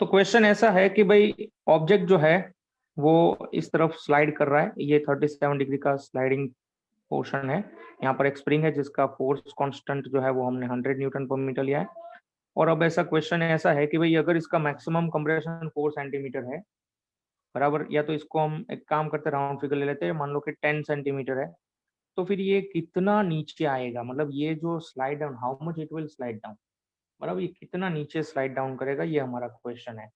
तो क्वेश्चन ऐसा है कि भाई ऑब्जेक्ट जो है वो इस तरफ स्लाइड कर रहा है, ये 37 डिग्री का स्लाइडिंग पोर्शन है। यहाँ पर एक स्प्रिंग है जिसका फोर्स कांस्टेंट जो है वो हमने 100 न्यूटन पर मीटर लिया है। और अब ऐसा क्वेश्चन ऐसा है कि भाई अगर इसका मैक्सिमम कंप्रेशन 4 सेंटीमीटर है, बराबर, या तो इसको हम एक काम करते राउंड फिगर ले लेते हैं, मान लो कि 10 सेंटीमीटर है, तो फिर ये कितना नीचे आएगा, मतलब ये जो slide down, how much it will slide down, मतलब ये कितना नीचे स्लाइड डाउन करेगा, ये हमारा क्वेश्चन है।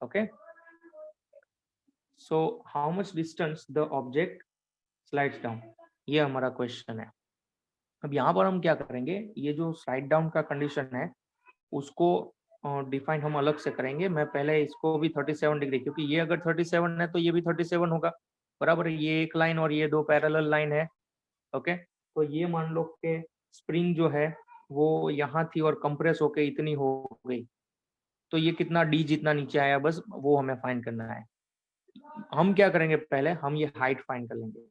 Okay, so how much distance the object slides down, ये हमारा क्वेश्चन है। अब यहाँ पर हम क्या करेंगे, ये जो स्लाइड डाउन का कंडीशन है उसको डिफाइन हम अलग से करेंगे। मैं पहले इसको भी 37 डिग्री, क्योंकि ये अगर 37 है तो ये भी 37 होगा, बराबर, ये एक लाइन और ये दो पैरेलल लाइन है। ओके, तो ये मान लो कि स्प्रिंग जो है वो यहाँ थी और कंप्रेस होके इतनी हो गई, तो ये कितना डी जितना नीचे आया, बस वो हमें फाइंड करना है। हम क्या करेंगे, पहले हम ये हाइट फाइंड कर लेंगे।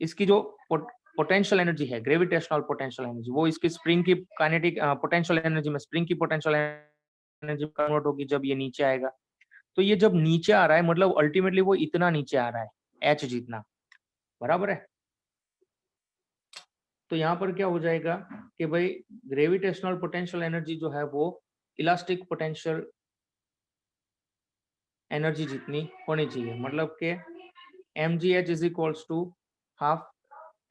इसकी जो पोटेंशियल एनर्जी है, ग्रेविटेशनल पोटेंशियल एनर्जी, वो इसकी स्प्रिंग की काइनेटिक पोटेंशियल एनर्जी में स्प्रिंग की पोटेंशियल एनर्जी कन्वर्ट होगी जब ये नीचे आएगा। तो ये जब नीचे आ रहा है मतलब अल्टीमेटली वो इतना नीचे आ रहा है, एच जितना, बराबर है। तो यहाँ पर क्या हो जाएगा कि भाई ग्रेविटेशनल पोटेंशियल एनर्जी जो है वो इलास्टिक पोटेंशियल एनर्जी जितनी होनी चाहिए, मतलब कि mgh is equals to half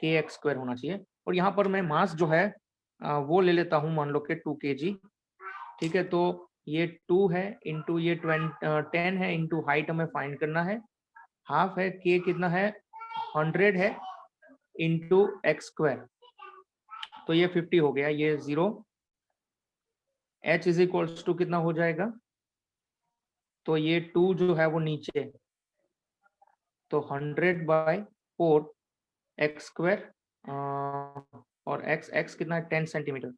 kx² होना चाहिए। और यहाँ पर मैं मास जो है वो ले लेता हूँ, मान लो कि 2 kg, ठीक है। तो ये 2 है इंटू ये 10 है इंटू हाइट हमें फाइंड करना है, हाफ है, k कितना है 100 है इंटू x², तो ये 50 हो गया, ये 0। h इज इक्वल्स टू कितना हो जाएगा, तो ये 2 जो है वो नीचे, तो 100/4 x², और x कितना है 10 सेंटीमीटर,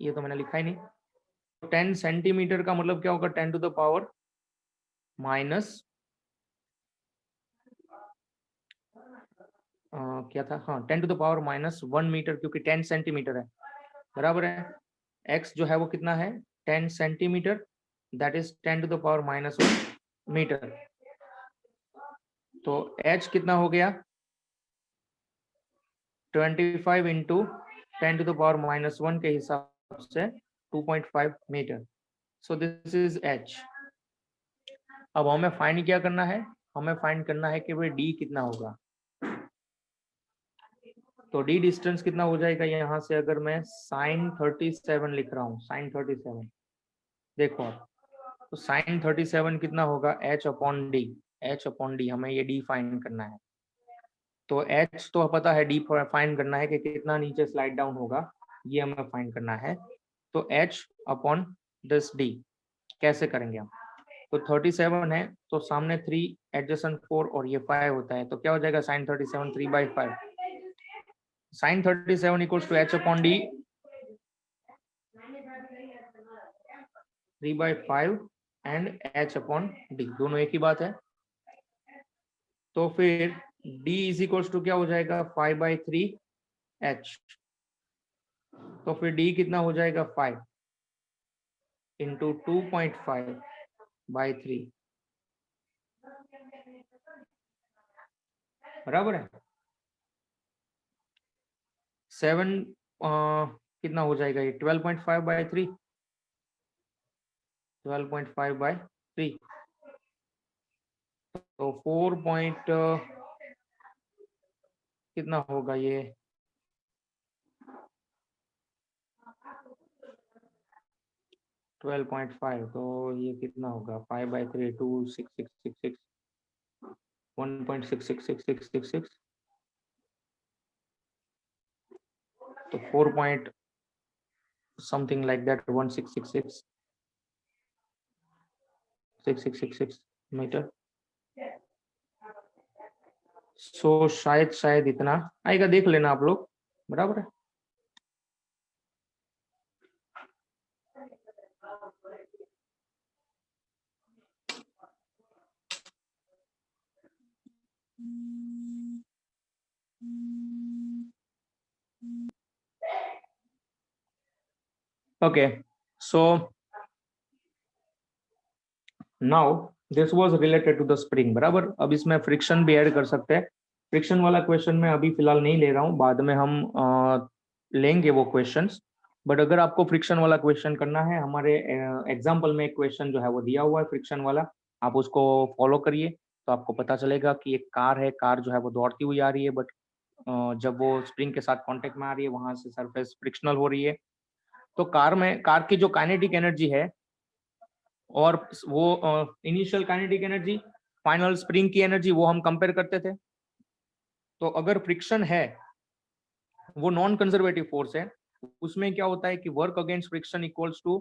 ये तो मैंने लिखा ही नहीं। 10 सेंटीमीटर का मतलब क्या होगा, 10 टू द पावर माइनस क्या था, हाँ 10 to the power minus 1 metre, क्योंकि 10 सेंटीमीटर है, बराबर है। x जो है वो कितना है 10 centimetre, that is 10 to the power minus 1 metre. तो h कितना हो गया 25 into 10 to the power minus 1 के हिसाब से 2.5 metre. So this is h। अब हमें फाइंड क्या करना है, हमें फाइंड करना है कि भाई d कितना होगा। तो d डिस्टेंस कितना हो जाएगा, यहाँ से अगर मैं साइन 37 लिख रहा हूँ, साइन 37, देखो आप, तो साइन 37 कितना होगा h upon D, h upon D, हमें ये d फाइंड करना है। तो h तो पता है, d फाइंड करना है कि कितना नीचे स्लाइड डाउन होगा, ये हमें फाइंड करना है। तो h अपॉन दिस d कैसे करेंगे हम, तो 37 है तो सामने 3 एडजेसेंट 4 और ये 5 होता है, तो क्या हो जाएगा sine 37 3/5, sine 37 equals to h upon d 3/5 and h upon d, दोनों एक ही बात है। तो फिर d इज इक्वल्स टू क्या हो जाएगा 5/3h, तो फिर d कितना हो जाएगा 5 इंटू 2.5/3, बराबर है 7, कितना हो जाएगा ये 12.5/3, 12.5/3, तो 4 पॉइंट कितना होगा ये 12.5, तो ये कितना होगा 5/3 26666 1.666666, तो 4 point something like that 1666 6666 meter. So शायद इतना आएगा, देख लेना आप लोग, बराबर है। Okay, so now this was related to the spring, बराबर। अब इसमें फ्रिक्शन भी ऐड कर सकते हैं। फ्रिक्शन वाला क्वेश्चन मैं अभी फिलहाल नहीं ले रहा हूँ, बाद में हम लेंगे वो क्वेश्चंस। बट अगर आपको फ्रिक्शन वाला क्वेश्चन करना है, हमारे एग्जाम्पल में एक क्वेश्चन जो है वो दिया हुआ है फ्रिक्शन वाला, आप उसको फॉलो करिए तो आपको पता चलेगा कि एक कार है, कार जो है वो दौड़ती हुई आ रही है, बट जब वो स्प्रिंग के साथ कांटेक्ट में आ रही है, वहां से सरफेस फ्रिक्शनल हो रही है। तो कार की जो काइनेटिक एनर्जी है और वो initial kinetic energy, final spring की एनर्जी, वो हम कंपेयर करते थे। तो अगर फ्रिक्शन है, वो नॉन कंजर्वेटिव फोर्स है, उसमें क्या होता है कि work against friction equals to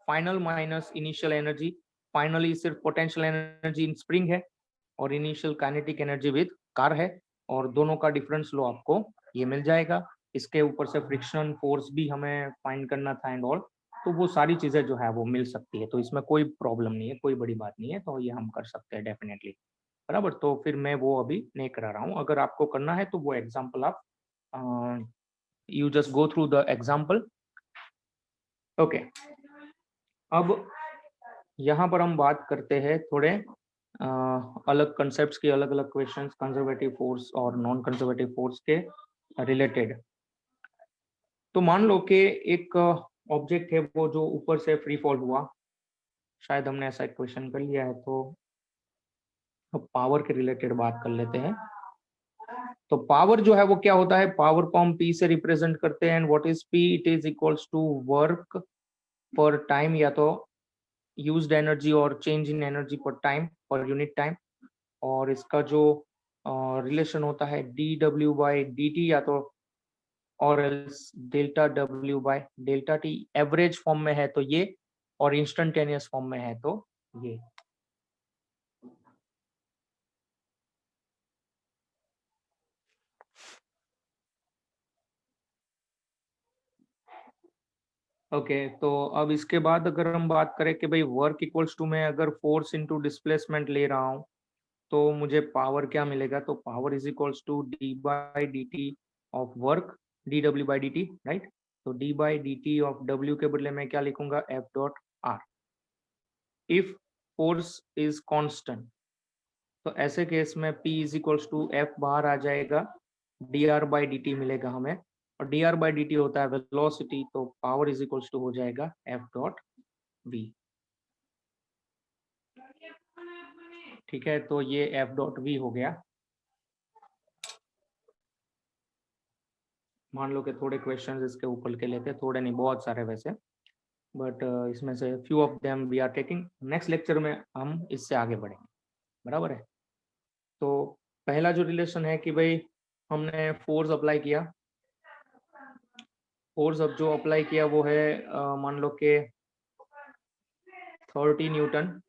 final minus initial energy. Finally सिर्फ पोटेंशियल एनर्जी इन स्प्रिंग है और initial kinetic energy with car है, और दोनों का डिफरेंस लो आपको ये मिल जाएगा। इसके ऊपर से फ्रिक्शन फोर्स भी हमें फाइंड करना था एंड ऑल, तो वो सारी चीजें जो है वो मिल सकती है। तो इसमें कोई प्रॉब्लम नहीं है, कोई बड़ी बात नहीं है, तो ये हम कर सकते हैं डेफिनेटली, बराबर। तो फिर मैं वो अभी नहीं करा रहा हूँ। अगर आपको करना है तो वो एग्जाम्पल आप you just go through the example. Okay, अब यहाँ पर हम बात करते हैं थोड़े अलग कंसेप्ट्स की, अलग अलग क्वेश्चंस कंजर्वेटिव फोर्स और नॉन कंजर्वेटिव फोर्स के रिलेटेड। तो मान लो कि एक ऑब्जेक्ट है वो जो ऊपर से फ्री फॉल हुआ, शायद हमने ऐसा एक क्वेश्चन कर लिया है। तो अब पावर के रिलेटेड बात कर लेते हैं। तो पावर जो है वो क्या होता है, पावर को हम पी से रिप्रेजेंट करते हैं। And what is P? It is equals to work per time, या तो यूज्ड एनर्जी और change in energy per time, per unit time. और इसका जो रिलेशन होता है डी डब्ल्यू बाई डी टी, या तो और एल्स डेल्टा डब्ल्यू by delta t. Average form में है तो ये, और इंस्टेंटेनियस फॉर्म में है तो ये। ओके, तो अब इसके बाद अगर हम बात करें कि भाई वर्क इक्वल्स टू, मैं अगर फोर्स इनटू डिस्प्लेसमेंट ले रहा हूँ, तो मुझे पावर क्या मिलेगा? तो power is equals to d by d t of work, d डब्ल्यू बाई डी टी, राइट। तो d by d t of डब्ल्यू के बदले मैं क्या लिखूंगा? F dot r. If force is constant, तो ऐसे केस में P is equals to F बाहर आ जाएगा, d r by d t मिलेगा हमें, और d r by d t होता है वेलोसिटी, तो पावर इज इक्वल्स टू हो जाएगा एफ डॉट वी। ठीक है, तो ये एफ डॉट वी हो गया। मान लो कि थोड़े क्वेश्चंस इसके ऊपर के लेते हैं, थोड़े नहीं बहुत सारे वैसे, बट इसमें से few of them we are taking. Next lecture में हम इससे आगे बढ़ेंगे, बराबर है। तो पहला जो रिलेशन है कि भाई हमने फोर्स अप्लाई किया, फोर्स अब जो अप्लाई किया वो है मान लो कि 30 न्यूटन,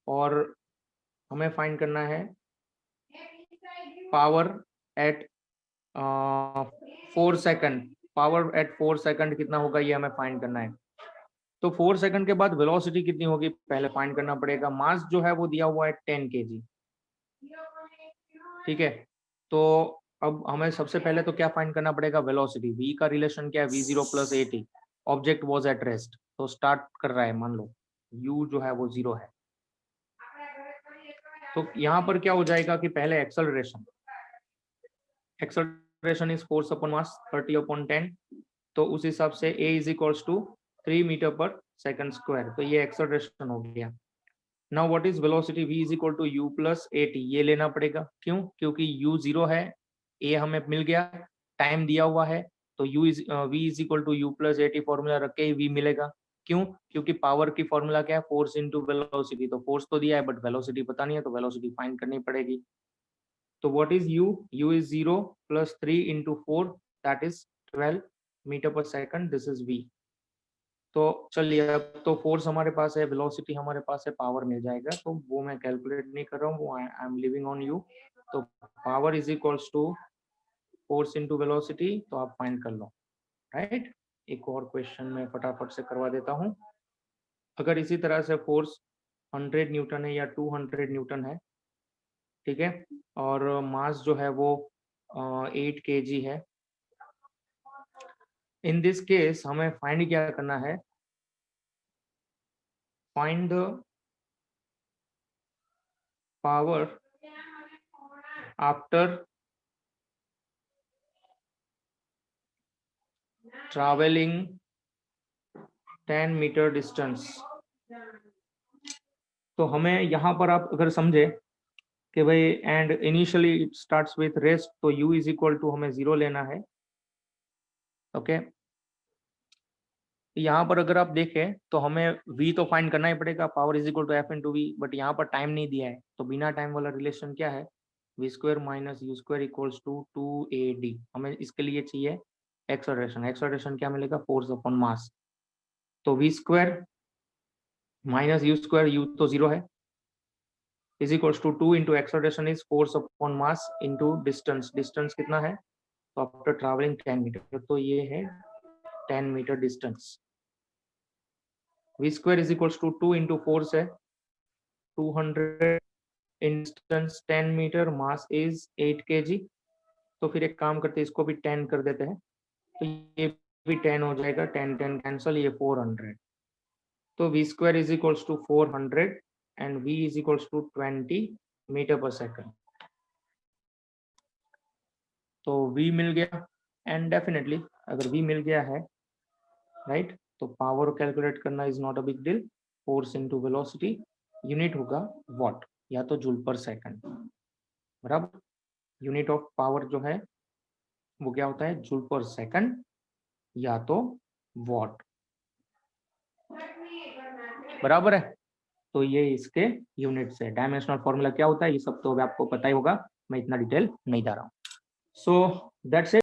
और हमें फाइंड करना है power at 4 second. Power at 4 second कितना होगा ये हमें फाइंड करना है। तो 4 सेकंड के बाद वेलोसिटी कितनी होगी पहले फाइंड करना पड़ेगा। मास जो है वो दिया हुआ है 10 kg, ठीक है। तो अब हमें सबसे पहले तो क्या फाइंड करना पड़ेगा? वेलोसिटी। v का रिलेशन क्या है? v0 plus a T. Object was at rest, तो स्टार्ट कर रहा है, मान लो u जो है वो 0 है। तो यहाँ पर क्या हो जाएगा कि पहले acceleration, acceleration is force upon mass 30 upon 10, तो उस हिसाब से a is equals to 3 metre per second square, तो ये एक्सेलरेशन हो गया। Now what is velocity? v is equal to u plus a t, ये लेना पड़ेगा। क्यों? क्योंकि u 0 है, a हमें मिल गया, टाइम दिया हुआ है, तो u is v is equal to u plus a t formula रख के v मिलेगा। क्यों? क्योंकि पावर की फॉर्मूला क्या है? Force into velocity. तो फोर्स तो दिया है बट वेलोसिटी पता नहीं है, तो वेलोसिटी फाइंड करनी पड़ेगी। तो what is u? u is 0 plus 3 into 4, that is 12 metre per second, this is v। तो चलिए, अब तो फोर्स हमारे पास है, वेलोसिटी हमारे पास है, पावर मिल जाएगा, तो वो मैं कैलकुलेट नहीं कर रहा हूँ, वो I am living on you. तो power is equals to force into velocity, तो आप फाइंड कर लो, राइट। एक और क्वेश्चन मैं फटाफट से करवा देता हूँ। अगर इसी तरह से फोर्स 100 न्यूटन है या 200 न्यूटन है, ठीक है, और मास जो है वो 8 kg है, इन दिस केस हमें फाइंड क्या करना है? Find the power after traveling 10 metre distance. तो हमें यहाँ पर आप अगर समझे कि भाई and initially it starts with rest, तो u इज इक्वल टू हमें 0 लेना है। ओके, यहाँ पर अगर आप देखें तो हमें v तो फाइंड करना ही पड़ेगा, power is equal to F into v, but यहाँ पर टाइम नहीं दिया है, तो बिना टाइम वाला रिलेशन क्या है, v square minus u square equals to 2AD। हमें इसके लिए चाहिए एक्सलरेशन। एक्सलरेशन क्या मिलेगा, फोर्स अपॉन मास। तो v square minus u square, u तो 0 है, is equals to 2 into acceleration is force upon mass into distance. Distance कितना है, तो आफ्टर ट्रैवलिंग 10 मीटर, तो ये है 10 metre distance. V square is equals to 2 into force है 200, instance 10 metre, mass is 8 kg। तो फिर एक काम करते हैं, इसको भी 10 कर देते हैं, तो ये भी 10 हो जाएगा, 10 10 कैंसल, ये 400। तो v square is equals to 400 and v is equals to 20 metre per second. तो v मिल गया, एंड डेफिनेटली अगर v मिल गया है, राइट, तो पावर कैलकुलेट करना is not a big deal. Force into velocity, unit होगा वॉट या तो जूल पर सेकंड, बराबर। यूनिट ऑफ पावर जो है वो क्या होता है, जूल पर सेकंड या तो वॉट, बराबर है। तो ये इसके यूनिट्स है। डायमेंशनल फॉर्मूला क्या होता है, ये सब तो अभी आपको पता ही होगा, मैं इतना डिटेल नहीं जा रहा हूँ। So that's it.